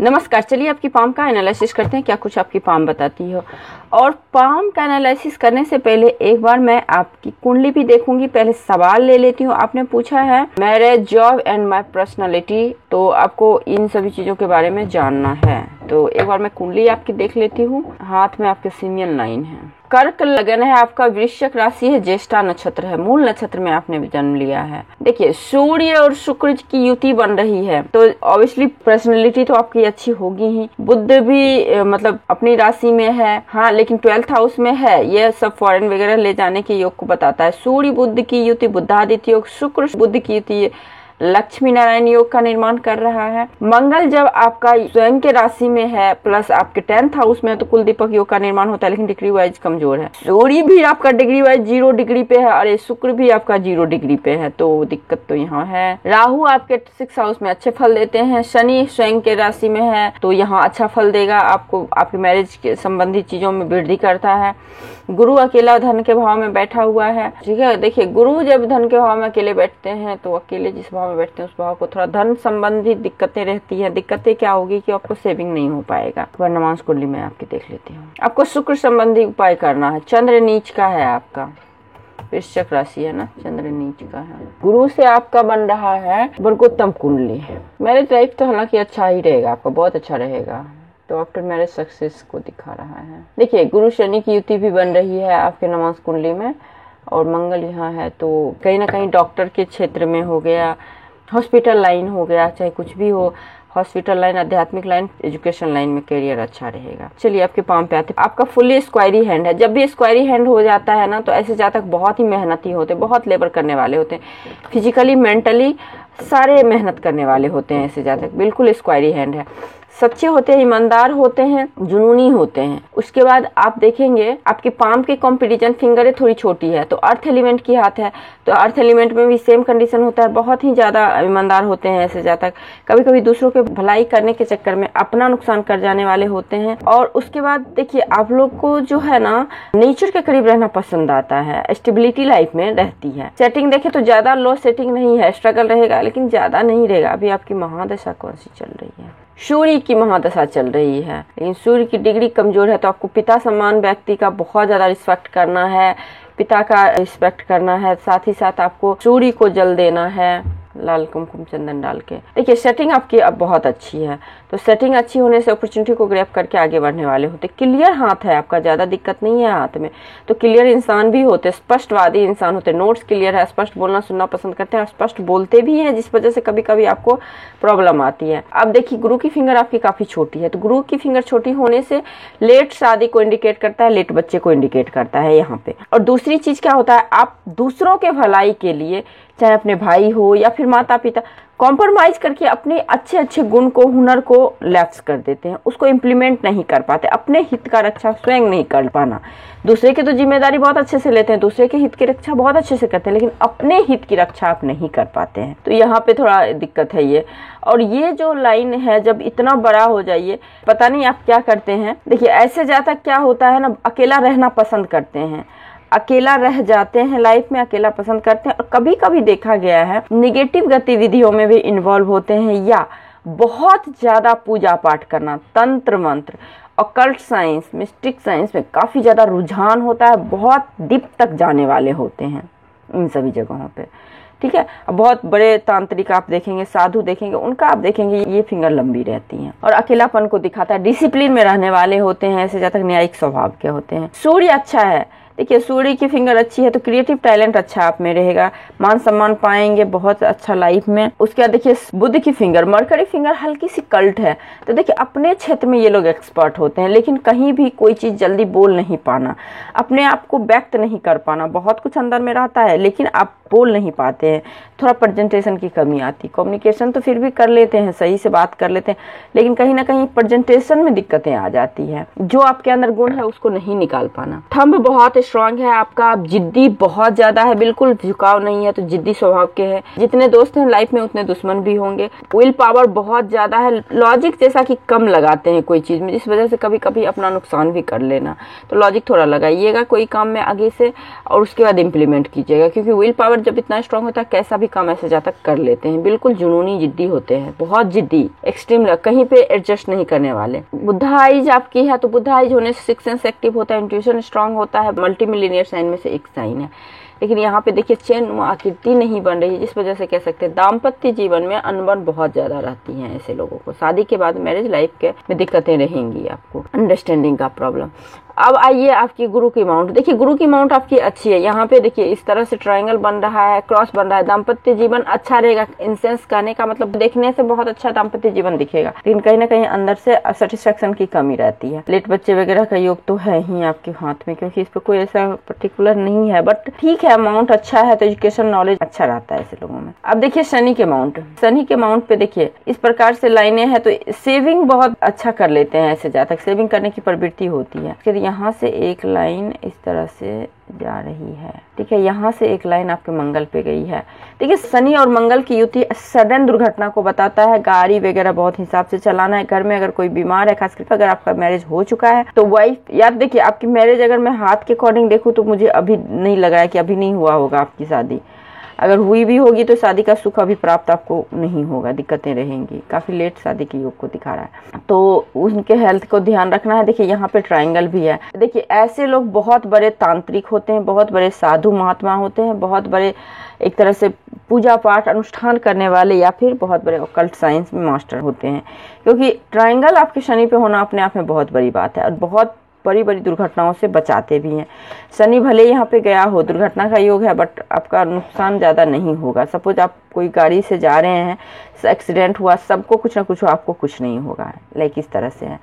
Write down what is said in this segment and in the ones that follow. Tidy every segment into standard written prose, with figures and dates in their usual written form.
नमस्कार, चलिए आपकी पाम का एनालिसिस करते हैं, क्या कुछ आपकी पाम बताती हो। और पाम का एनालिसिस करने से पहले एक बार मैं आपकी कुंडली भी देखूंगी। पहले सवाल ले लेती हूँ। आपने पूछा है marriage, job and my personality, तो आपको इन सभी चीजों के बारे में जानना है। तो एक बार मैं कुंडली आपकी देख लेती हूँ। हाथ में आपके सीमियन लाइन है, कर्क लगन है आपका, वृश्चिक राशि है, ज्येष्ठा नक्षत्र है, मूल नक्षत्र में आपने जन्म लिया है। देखिए सूर्य और शुक्र की युति बन रही है, तो ऑब्वियसली पर्सनैलिटी तो आपकी अच्छी होगी ही। बुध भी मतलब अपनी राशि में है, हाँ, लेकिन 12th हाउस में है। ये सब फॉरेन वगैरह ले जाने के योग को बताता है। सूर्य बुध की युति, बुधादित्य योग, शुक्र बुध की युति लक्ष्मी नारायण योग का निर्माण कर रहा है। मंगल जब आपका स्वयं के राशि में है प्लस आपके 10th हाउस में, तो कुल दीपक योग का निर्माण होता है, लेकिन डिग्री वाइज कमजोर है। सूर्य भी आपका डिग्री वाइज 0 डिग्री पे है और शुक्र भी आपका 0 डिग्री पे है, तो दिक्कत तो यहाँ है। राहु आपके 6th हाउस में अच्छे फल देते हैं। शनि स्वयं के राशि में है, तो यहाँ अच्छा फल देगा आपको, आपके मैरिज के संबंधित चीजों में वृद्धि करता है। गुरु अकेला धन के भाव में बैठा हुआ है, ठीक है। देखिए गुरु जब धन के भाव में अकेले बैठते हैं, तो अकेले जिस भाव में बैठते हैं उस भाव को थोड़ा धन संबंधी दिक्कतें रहती हैं। दिक्कतें क्या होगी कि आपको सेविंग नहीं हो पाएगा। वर्णमांस कुंडली में आपकी देख लेती हूँ। आपको शुक्र संबंधी उपाय करना है। चंद्र नीच का है आपका, वृश्चिक राशि है ना, चंद्र नीच का है। गुरु से आपका बन रहा है वर्गोत्तम कुंडली है। मैरिज लाइफ तो हालांकि अच्छा ही रहेगा आपका, बहुत अच्छा रहेगा, तो आफ्टर मैरिज सक्सेस को दिखा रहा है। देखिए गुरु शनि की युति भी बन रही है आपके नवांश कुंडली में, और मंगल यहाँ है, तो कहीं ना कहीं डॉक्टर के क्षेत्र में हो गया, हॉस्पिटल लाइन हो गया, चाहे कुछ भी हो, हॉस्पिटल लाइन, आध्यात्मिक लाइन, एजुकेशन लाइन में करियर अच्छा रहेगा। चलिए आपके पाम पे आते हैं। आपका फुल्ली स्क्वायरी हैंड है। जब भी स्क्वायरी हैंड हो जाता है ना, तो ऐसे जातक बहुत ही मेहनती होते हैं, बहुत लेबर करने वाले होते हैं, फिजिकली मेंटली सारे मेहनत करने वाले होते हैं ऐसे जातक। बिल्कुल स्क्वायरी हैंड है, सच्चे होते हैं, ईमानदार होते हैं, जुनूनी होते हैं। उसके बाद आप देखेंगे आपकी पाम की कंपैरिजन फिंगरें थोड़ी छोटी है, तो अर्थ एलिमेंट की हाथ है, तो अर्थ एलिमेंट में भी सेम कंडीशन होता है। बहुत ही ज्यादा ईमानदार होते हैं ऐसे जातक। कभी कभी दूसरों के भलाई करने के चक्कर में अपना नुकसान कर जाने वाले होते हैं। और उसके बाद देखिए आप लोग को जो है ना, नेचर के करीब रहना पसंद आता है, स्टेबिलिटी लाइफ में रहती है। सेटिंग देखे तो ज्यादा लो सेटिंग नहीं है, स्ट्रगल रहेगा लेकिन ज्यादा नहीं रहेगा। अभी आपकी महादशा कौन सी चल रही है? सूर्य की महादशा चल रही है, लेकिन सूर्य की डिग्री कमजोर है, तो आपको पिता समान व्यक्ति का बहुत ज्यादा रिस्पेक्ट करना है, पिता का रिस्पेक्ट करना है। साथ ही साथ आपको सूर्य को जल देना है, लाल कुमकुम चंदन डाल के। देखिए सेटिंग आपकी अब बहुत अच्छी है, तो सेटिंग अच्छी होने से अपॉर्चुनिटी को ग्रैब करके आगे बढ़ने वाले होते। क्लियर हाथ है आपका, ज्यादा दिक्कत नहीं है हाथ में, तो क्लियर इंसान भी होते, स्पष्टवादी इंसान होते, नोट्स क्लियर है, स्पष्ट बोलना सुनना पसंद करते हैं, स्पष्ट बोलते भी हैं, जिस वजह से कभी कभी आपको प्रॉब्लम आती है। अब देखिए गुरु की फिंगर आपकी काफी छोटी है, तो गुरु की फिंगर छोटी होने से लेट शादी को इंडिकेट करता है, लेट बच्चे को इंडिकेट करता है यहाँ पे। और दूसरी चीज क्या होता है, आप दूसरों के भलाई के लिए, चाहे अपने भाई हो या फिर माता पिता, कॉम्प्रोमाइज करके अपने अच्छे अच्छे गुण को, हुनर को लैप्स कर देते हैं, उसको इम्प्लीमेंट नहीं कर पाते। अपने हित का रक्षा स्वयं नहीं कर पाना। दूसरे की तो जिम्मेदारी बहुत अच्छे से लेते हैं, दूसरे के हित की रक्षा बहुत अच्छे से करते हैं, लेकिन अपने हित की रक्षा आप नहीं कर पाते हैं, तो यहाँ पे थोड़ा दिक्कत है ये। और ये जो लाइन है, जब इतना बड़ा हो जाइए, पता नहीं आप क्या करते हैं। देखिए ऐसे जातक क्या होता है ना, अकेला रहना पसंद करते हैं, अकेला रह जाते हैं, लाइफ में अकेला पसंद करते हैं, और कभी कभी देखा गया है निगेटिव गतिविधियों में भी इन्वॉल्व होते हैं, या बहुत ज्यादा पूजा पाठ करना, तंत्र मंत्र, ऑकल्ट साइंस, मिस्टिक साइंस में काफी ज्यादा रुझान होता है, बहुत डीप तक जाने वाले होते हैं इन सभी जगहों पे, ठीक है। बहुत बड़े तांत्रिक आप देखेंगे, साधु देखेंगे, उनका आप देखेंगे ये फिंगर लंबी रहती है, और अकेलापन को दिखाता है। डिसिप्लिन में रहने वाले होते हैं ऐसे जातक, न्यायिक स्वभाव के होते हैं। सूर्य अच्छा है, देखिए सूर्य की फिंगर अच्छी है, तो क्रिएटिव टैलेंट अच्छा आप में रहेगा, मान सम्मान पाएंगे बहुत अच्छा लाइफ में। उसके बाद देखिए बुध की फिंगर, मरकरी फिंगर हल्की सी कल्ट है, तो देखिए अपने क्षेत्र में ये लोग एक्सपर्ट होते हैं, लेकिन कहीं भी कोई चीज जल्दी बोल नहीं पाना, अपने आप को व्यक्त नहीं कर पाना, बहुत कुछ अंदर में रहता है लेकिन आप बोल नहीं पाते हैं, थोड़ा प्रेजेंटेशन की कमी आती। कम्युनिकेशन तो फिर भी कर लेते हैं, सही से बात कर लेते हैं, लेकिन कहीं ना कहीं प्रेजेंटेशन में दिक्कतें आ जाती है। जो आपके अंदर गुण है उसको नहीं निकाल पाना। थंब बहुत स्ट्रांग है आपका, आप जिद्दी बहुत ज्यादा है, बिल्कुल झुकाव नहीं है, तो जिद्दी स्वभाव के हैं। जितने दोस्त हैं लाइफ में उतने दुश्मन भी होंगे। विल पावर बहुत ज्यादा है, लॉजिक जैसा कि कम लगाते हैं कोई चीज में, जिस वजह से कभी कभी अपना नुकसान भी कर लेना। तो लॉजिक थोड़ा लगाइएगा कोई काम में आगे से, और उसके बाद इम्प्लीमेंट कीजिएगा, क्योंकि विल पावर जब इतना स्ट्रांग होता है कैसा भी काम ऐसे जाता कर लेते हैं। बिल्कुल जुनूनी जिद्दी होते हैं, बहुत जिद्दी, एक्सट्रीम, कहीं पे एडजस्ट नहीं करने वाले। बुधा आइज आपकी है, तो बुधा आइज होने से सिक्स सेंस एक्टिव होता है, इंट्यूशन स्ट्रांग होता है, मल्टी मिलीनियर साइन में से एक साइन है। लेकिन यहाँ पे देखिए चैन आकृति नहीं बन रही है, जिस वजह से कह सकते हैं दाम्पत्य जीवन में अनबन बहुत ज्यादा रहती है। ऐसे लोगों को शादी के बाद मैरिज लाइफ के में दिक्कतें रहेंगी, आपको अंडरस्टैंडिंग का प्रॉब्लम। अब आइए आपकी गुरु की माउंट। देखिए गुरु की माउंट आपकी अच्छी है। यहाँ पे देखिए इस तरह से ट्रायंगल बन रहा है, क्रॉस बन रहा है। दाम्पत्य जीवन अच्छा रहेगा। इंसेंस कहने का मतलब देखने से बहुत अच्छा दाम्पत्य जीवन दिखेगा, लेकिन कहीं ना कहीं अंदर से सेटिस्फेक्शन की कमी रहती है। लेट बच्चे वगैरह का योग तो है ही आपके हाथ में, क्योंकि इस पर कोई ऐसा पर्टिकुलर नहीं है, बट ठीक है माउंट अच्छा है तो एजुकेशन नॉलेज अच्छा रहता है ऐसे लोगों में। अब देखिए शनि के माउंट। शनि के माउंट पे देखिए इस प्रकार से लाइनें हैं, तो सेविंग बहुत अच्छा कर लेते हैं। ऐसे जहाँ तक सेविंग करने की प्रवृत्ति होती है। फिर यहाँ से एक लाइन इस तरह से जा रही है, ठीक है। यहाँ से एक लाइन आपके मंगल पे गई है। देखिए शनि और मंगल की युति सडन दुर्घटना को बताता है। गाड़ी वगैरह बहुत हिसाब से चलाना है। घर में अगर कोई बीमार है, खासकर अगर आपका मैरिज हो चुका है तो वाइफ, याद देखिए आपकी मैरिज अगर मैं हाथ के अकॉर्डिंग देखूँ तो मुझे अभी नहीं लगा है कि अभी नहीं हुआ होगा आपकी शादी। अगर हुई भी होगी तो शादी का सुख अभी प्राप्त आपको नहीं होगा, दिक्कतें रहेंगी। काफी लेट शादी के योग को दिखा रहा है, तो उनके हेल्थ को ध्यान रखना है। देखिए यहाँ पे ट्रायंगल भी है। देखिए ऐसे लोग बहुत बड़े तांत्रिक होते हैं, बहुत बड़े साधु महात्मा होते हैं, बहुत बड़े एक तरह से पूजा पाठ अनुष्ठान करने वाले, या फिर बहुत बड़े ऑकल्ट साइंस में मास्टर होते हैं। क्योंकि ट्रायंगल आपके शनि पे होना अपने आप में बहुत बड़ी बात है, और बहुत बड़ी बड़ी दुर्घटनाओं से बचाते भी हैं। शनि भले यहाँ पे गया हो, दुर्घटना का योग है, बट आपका नुकसान ज़्यादा नहीं होगा। सपोज आप कोई गाड़ी से जा रहे हैं, एक्सीडेंट हुआ, सबको कुछ ना कुछ, आपको कुछ नहीं होगा, लाइक इस तरह से है।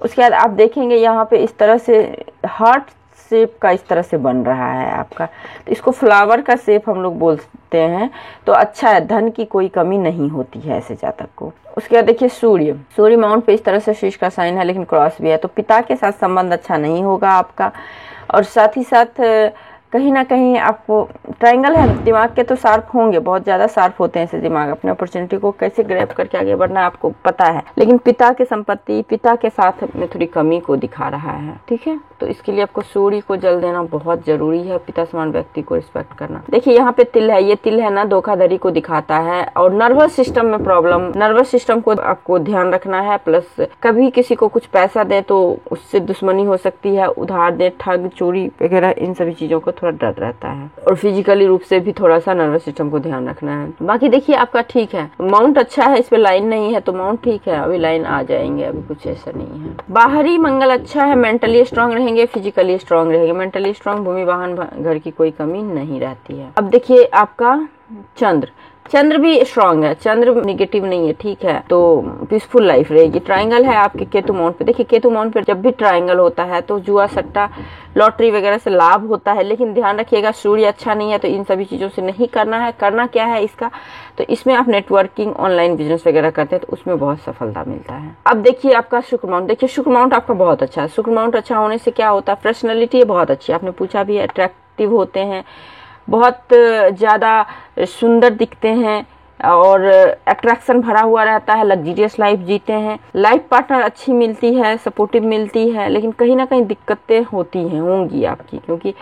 उसके बाद आप देखेंगे यहाँ पे इस तरह से हार्ट शेप का इस तरह से बन रहा है आपका, तो इसको फ्लावर का शेप हम लोग बोलते हैं। तो अच्छा है, धन की कोई कमी नहीं होती है ऐसे जातक को। उसके बाद देखिए सूर्य माउंट पे इस तरह से शीश का साइन है, लेकिन क्रॉस भी है, तो पिता के साथ संबंध अच्छा नहीं होगा आपका। और साथ ही साथ कहीं ना कहीं आपको ट्रायंगल है, दिमाग के तो शार्प होंगे, बहुत ज्यादा शार्प होते हैं ऐसे दिमाग, अपने अपॉर्चुनिटी को कैसे ग्रैब करके आगे बढ़ना है आपको पता है। लेकिन पिता के संपत्ति, पिता के साथ में थोड़ी कमी को दिखा रहा है, ठीक है। तो इसके लिए आपको सूर्य को जल देना बहुत जरूरी है, पिता समान व्यक्ति को रिस्पेक्ट करना। देखिए यहाँ पे तिल है, ये तिल है ना धोखाधड़ी को दिखाता है, और नर्वस सिस्टम में प्रॉब्लम, नर्वस सिस्टम को आपको ध्यान रखना है। प्लस कभी किसी को कुछ पैसा दे तो उससे दुश्मनी हो सकती है, उधार दे, ठग, चोरी वगैरह, इन सभी चीजों को थोड़ा डर रहता है। और फिजिकली रूप से भी थोड़ा सा नर्वस सिस्टम को ध्यान रखना है। बाकी देखिए आपका ठीक है, माउंट अच्छा है, इस पे लाइन नहीं है तो माउंट ठीक है, अभी लाइन आ जाएंगे, अभी कुछ ऐसा नहीं है। बाहरी मंगल अच्छा है, मेंटली स्ट्रांग रहेंगे, फिजिकली स्ट्रांग रहेंगे। मेंटली स्ट्रांग, भूमि वाहन घर की कोई कमी नहीं रहती है। अब देखिए आपका चंद्र भी स्ट्रांग है, चंद्र निगेटिव नहीं है, ठीक है, तो पीसफुल लाइफ रहेगी। ट्रायंगल है आपके केतु माउंट पे। देखिए केतु माउंट पे जब भी ट्रायंगल होता है तो जुआ, सट्टा, लॉटरी वगैरह से लाभ होता है, लेकिन ध्यान रखिएगा सूर्य अच्छा नहीं है, तो इन सभी चीजों से नहीं करना है। करना क्या है इसका, तो इसमें आप नेटवर्किंग, ऑनलाइन बिजनेस वगैरह करते हैं तो उसमें बहुत सफलता मिलता है। अब देखिए आपका शुक्र माउंट। देखिए शुक्र माउंट आपका बहुत अच्छा है। शुक्र माउंट अच्छा होने से क्या होता है, पर्सनैलिटी बहुत अच्छी है, आपने पूछा भी, अट्रैक्टिव होते हैं, बहुत ज्यादा सुंदर दिखते हैं, और अट्रैक्शन भरा हुआ रहता है, लग्जरियस लाइफ जीते हैं। लाइफ पार्टनर अच्छी मिलती है, सपोर्टिव मिलती है, लेकिन कहीं ना कहीं दिक्कतें होंगी आपकी, क्योंकि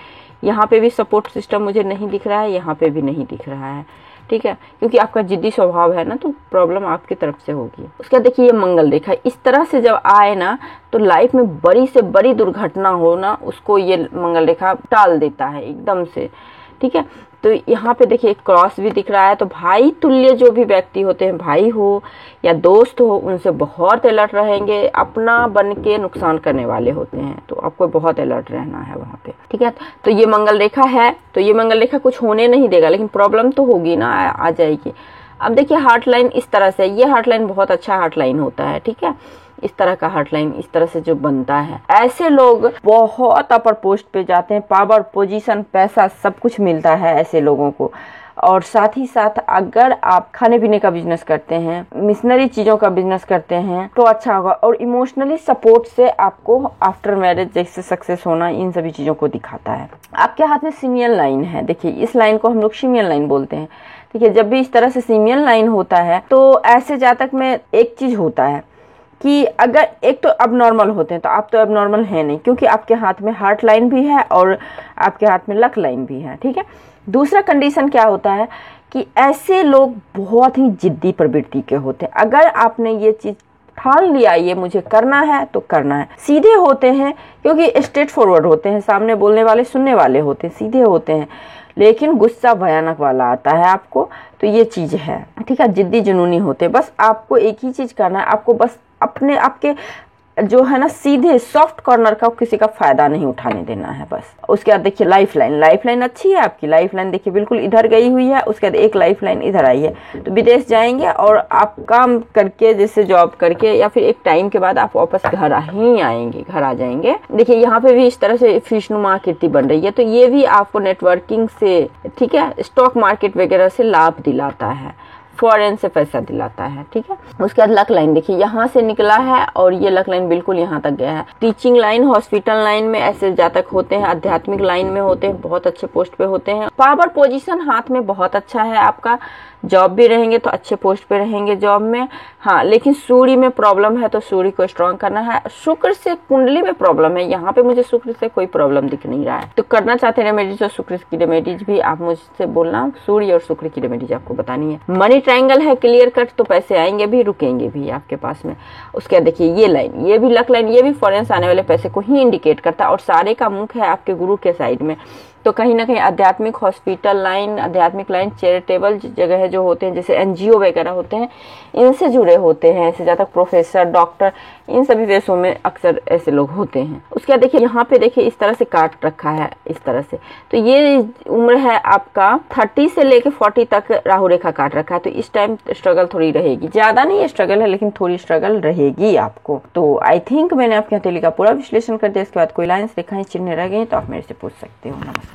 यहाँ पे भी सपोर्ट सिस्टम मुझे नहीं दिख रहा है, यहाँ पे भी नहीं दिख रहा है, ठीक है, क्योंकि आपका जिद्दी स्वभाव है ना, तो प्रॉब्लम आपकी तरफ से होगी। उसके बाद देखिए ये मंगल रेखा इस तरह से जब आए ना, तो लाइफ में बड़ी से बड़ी दुर्घटना हो ना, उसको ये मंगल रेखा टाल देता है एकदम से, ठीक है। तो यहाँ पे देखिए क्रॉस भी दिख रहा है, तो भाई तुल्य जो भी व्यक्ति होते हैं, भाई हो या दोस्त हो, उनसे बहुत अलर्ट रहेंगे। अपना बन के नुकसान करने वाले होते हैं, तो आपको बहुत अलर्ट रहना है वहाँ पे, ठीक है। तो ये मंगल रेखा है, तो ये मंगल रेखा कुछ होने नहीं देगा, लेकिन प्रॉब्लम तो होगी ना, आ जाएगी। अब देखिए हार्ट लाइन इस तरह से, ये हार्ट लाइन बहुत अच्छा हार्ट लाइन होता है, ठीक है। इस तरह का हार्ट लाइन इस तरह से जो बनता है, ऐसे लोग बहुत अपर पोस्ट पे जाते हैं, पावर, पोजीशन, पैसा सब कुछ मिलता है ऐसे लोगों को। और साथ ही साथ अगर आप खाने पीने का बिजनेस करते हैं, मिशनरी चीजों का बिजनेस करते हैं तो अच्छा होगा। और इमोशनली सपोर्ट से आपको आफ्टर मैरिज जैसे सक्सेस होना, इन सभी चीजों को दिखाता है। आपके हाथ में सीमियन लाइन है, देखिए इस लाइन को हम लोग सीमियन लाइन बोलते हैं। ठीक है, जब भी इस तरह से सीमियन लाइन होता है तो ऐसे जातक में एक चीज होता है कि अगर एक तो अब नॉर्मल होते हैं, तो आप तो अब नॉर्मल है नहीं, क्योंकि आपके हाथ में हार्ट लाइन भी है और आपके हाथ में लक लाइन भी है। ठीक है, दूसरा कंडीशन क्या होता है कि ऐसे लोग बहुत ही जिद्दी प्रवृत्ति के होते हैं। अगर आपने ये चीज ठान लिया ये मुझे करना है तो करना है। सीधे होते हैं क्योंकि स्ट्रेट फॉरवर्ड होते हैं, सामने बोलने वाले सुनने वाले होते हैं, सीधे होते हैं, लेकिन गुस्सा भयानक वाला आता है आपको। तो ये चीज है, ठीक है, जिद्दी जुनूनी होते हैं। बस आपको एक ही चीज करना है, आपको बस अपने आपके जो है ना सीधे सॉफ्ट कॉर्नर का किसी का फायदा नहीं उठाने देना है बस। उसके बाद देखिए लाइफ लाइन अच्छी है आपकी, लाइफ लाइन देखिए बिल्कुल इधर गई हुई है, उसके बाद एक लाइफ लाइन इधर आई है। तो विदेश जाएंगे और आप काम करके जैसे जॉब करके या फिर एक टाइम के बाद आप वापस घर ही आएंगे, घर आ जाएंगे। देखिए यहाँ पे भी इस तरह से फिशनुमा आकृति बन रही है, तो ये भी आपको नेटवर्किंग से, ठीक है, स्टॉक मार्केट वगैरह से लाभ दिलाता है, फॉरेन से पैसा दिलाता है। ठीक है, उसके बाद लक लाइन देखिए यहाँ से निकला है और ये लक लाइन बिल्कुल यहाँ तक गया है। टीचिंग लाइन, हॉस्पिटल लाइन में ऐसे जातक होते हैं, आध्यात्मिक लाइन में होते हैं, बहुत अच्छे पोस्ट पे होते हैं। पावर पोजीशन हाथ में बहुत अच्छा है आपका, जॉब भी रहेंगे तो अच्छे पोस्ट पे रहेंगे जॉब में। हाँ, लेकिन सूर्य में प्रॉब्लम है तो सूर्य को स्ट्रॉन्ग करना है। शुक्र से कुंडली में प्रॉब्लम है, यहाँ पे मुझे शुक्र से कोई प्रॉब्लम दिख नहीं रहा है। तो करना चाहते हैं रेमेडीज तो शुक्र की रेमेडीज भी आप मुझसे बोलना, सूर्य और शुक्र की रेमेडीज आपको बतानी है। मनी ट्रायंगल है क्लियर कट, तो पैसे आएंगे भी रुकेंगे भी आपके पास में। उसके बाद देखिए ये लाइन, ये भी लक लाइन, ये भी फॉरेन से आने वाले पैसे को ही इंडिकेट करता है और सारे का मुख्य है आपके गुरु के साइड में। तो कहीं ना कहीं आध्यात्मिक, हॉस्पिटल लाइन, आध्यात्मिक लाइन, चैरिटेबल जगह जो होते हैं जैसे एनजीओ वगैरह होते हैं, इनसे जुड़े होते हैं। ऐसे ज्यादा प्रोफेसर, डॉक्टर, इन सभी पेशों में अक्सर ऐसे लोग होते हैं। उसके बाद देखिए यहाँ पे देखिए इस तरह से काट रखा है, इस तरह से। तो ये उम्र है आपका 30 से लेके 40 तक राहु रेखा काट रखा है। तो इस टाइम स्ट्रगल थोड़ी रहेगी, ज्यादा नहीं स्ट्रगल है लेकिन थोड़ी स्ट्रगल रहेगी आपको। तो आई थिंक मैंने आपके हथेली का पूरा विश्लेषण कर दिया। इसके बाद कोई लाइन्स, रेखाएं, चिन्ह रह गई तो आप मेरे से पूछ सकते हो। नमस्कार।